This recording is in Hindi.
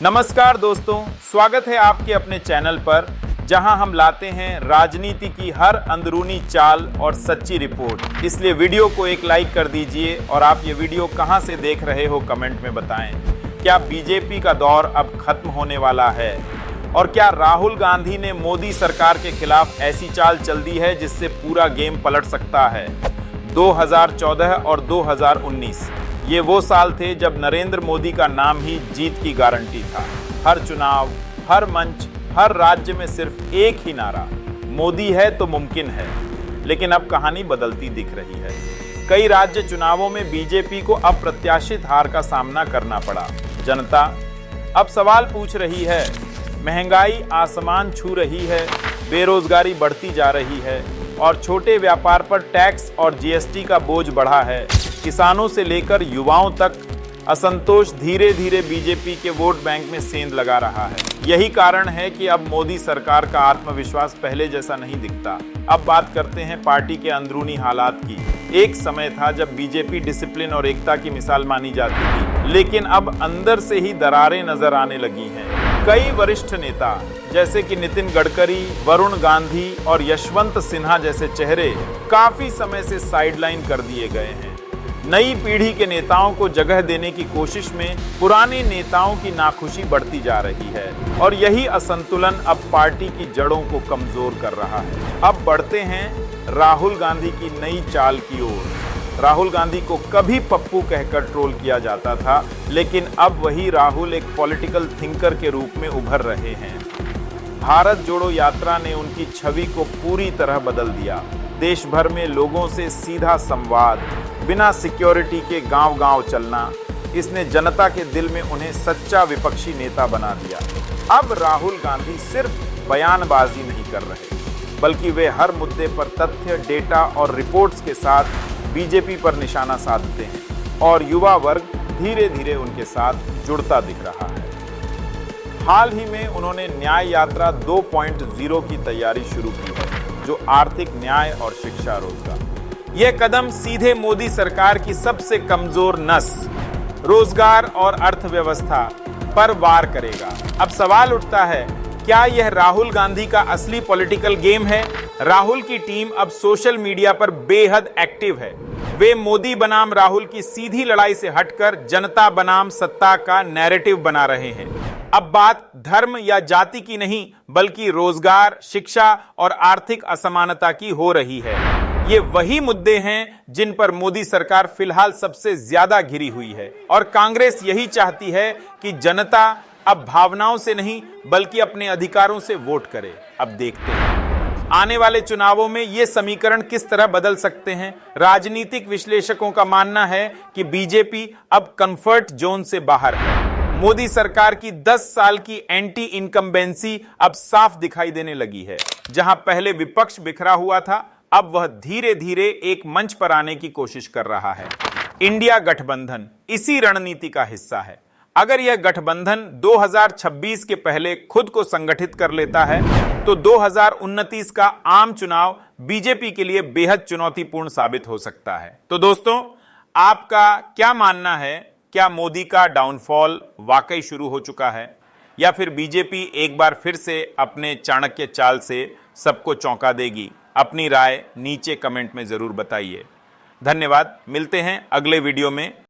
नमस्कार दोस्तों, स्वागत है आपके अपने चैनल पर जहां हम लाते हैं राजनीति की हर अंदरूनी चाल और सच्ची रिपोर्ट। इसलिए वीडियो को एक लाइक कर दीजिए और आप ये वीडियो कहां से देख रहे हो कमेंट में बताएं। क्या बीजेपी का दौर अब खत्म होने वाला है और क्या राहुल गांधी ने मोदी सरकार के खिलाफ ऐसी चाल चल दी है जिससे पूरा गेम पलट सकता है। 2014 और 2019 ये वो साल थे जब नरेंद्र मोदी का नाम ही जीत की गारंटी था। हर चुनाव, हर मंच, हर राज्य में सिर्फ एक ही नारा, मोदी है तो मुमकिन है। लेकिन अब कहानी बदलती दिख रही है। कई राज्य चुनावों में बीजेपी को अप्रत्याशित हार का सामना करना पड़ा। जनता अब सवाल पूछ रही है, महंगाई आसमान छू रही है, बेरोजगारी बढ़ती जा रही है और छोटे व्यापार पर टैक्स और जीएसटी का बोझ बढ़ा है। किसानों से लेकर युवाओं तक असंतोष धीरे धीरे बीजेपी के वोट बैंक में सेंध लगा रहा है। यही कारण है कि अब मोदी सरकार का आत्मविश्वास पहले जैसा नहीं दिखता। अब बात करते हैं पार्टी के अंदरूनी हालात की। एक समय था जब बीजेपी डिसिप्लिन और एकता की मिसाल मानी जाती थी, लेकिन अब अंदर से ही दरारें नजर आने लगी हैं। कई वरिष्ठ नेता जैसे कि नितिन गडकरी, वरुण गांधी और यशवंत सिन्हा जैसे चेहरे काफी समय से साइडलाइन कर दिए गए हैं। नई पीढ़ी के नेताओं को जगह देने की कोशिश में पुराने नेताओं की नाखुशी बढ़ती जा रही है और यही असंतुलन अब पार्टी की जड़ों को कमजोर कर रहा है। अब बढ़ते हैं राहुल गांधी की नई चाल की ओर। राहुल गांधी को कभी पप्पू कहकर ट्रोल किया जाता था, लेकिन अब वही राहुल एक पॉलिटिकल थिंकर के रूप में उभर रहे हैं। भारत जोड़ो यात्रा ने उनकी छवि को पूरी तरह बदल दिया। देश भर में लोगों से सीधा संवाद, बिना सिक्योरिटी के गांव-गांव चलना, इसने जनता के दिल में उन्हें सच्चा विपक्षी नेता बना दिया। अब राहुल गांधी सिर्फ बयानबाजी नहीं कर रहे, बल्कि वे हर मुद्दे पर तथ्य, डेटा और रिपोर्ट्स के साथ बीजेपी पर निशाना साधते हैं और युवा वर्ग धीरे धीरे उनके साथ जुड़ता दिख रहा है। हाल ही में उन्होंने न्याय यात्रा 2.0 की तैयारी शुरू की है, जो आर्थिक न्याय और शिक्षा, रोजगार। यह कदम सीधे मोदी सरकार की सबसे कमजोर नस, रोजगार और अर्थव्यवस्था पर वार करेगा। अब सवाल उठता है, क्या यह राहुल गांधी का असली पॉलिटिकल गेम है? राहुल की टीम अब सोशल मीडिया पर बेहद एक्टिव है। वे मोदी बनाम राहुल की सीधी लड़ाई से हटकर जनता बनाम सत्ता का नैरेटिव बना रहे हैं। अब बात धर्म या जाति की नहीं, बल्कि रोजगार, शिक्षा और आर्थिक असमानता की हो रही है। ये वही मुद्दे हैं जिन पर मोदी सरकार फिलहाल सबसे ज्यादा घिरी हुई है और कांग्रेस यही चाहती है कि जनता अब भावनाओं से नहीं, बल्कि अपने अधिकारों से वोट करे। अब देखते हैं आने वाले चुनावों में ये समीकरण किस तरह बदल सकते हैं। राजनीतिक विश्लेषकों का मानना है कि बीजेपी अब कंफर्ट जोन से बाहर है। मोदी सरकार की 10 साल की एंटी इनकम्बेंसी अब साफ दिखाई देने लगी है। जहां पहले विपक्ष बिखरा हुआ था, अब वह धीरे धीरे एक मंच पर आने की कोशिश कर रहा है। इंडिया गठबंधन इसी रणनीति का हिस्सा है। अगर यह गठबंधन 2026 के पहले खुद को संगठित कर लेता है, तो 2029 का आम चुनाव बीजेपी के लिए बेहद चुनौतीपूर्ण साबित हो सकता है। तो दोस्तों, आपका क्या मानना है? क्या मोदी का डाउनफॉल वाकई शुरू हो चुका है या फिर बीजेपी एक बार फिर से अपने चाणक्य चाल से सबको चौंका देगी? अपनी राय नीचे कमेंट में जरूर बताइए। धन्यवाद। मिलते हैं अगले वीडियो में।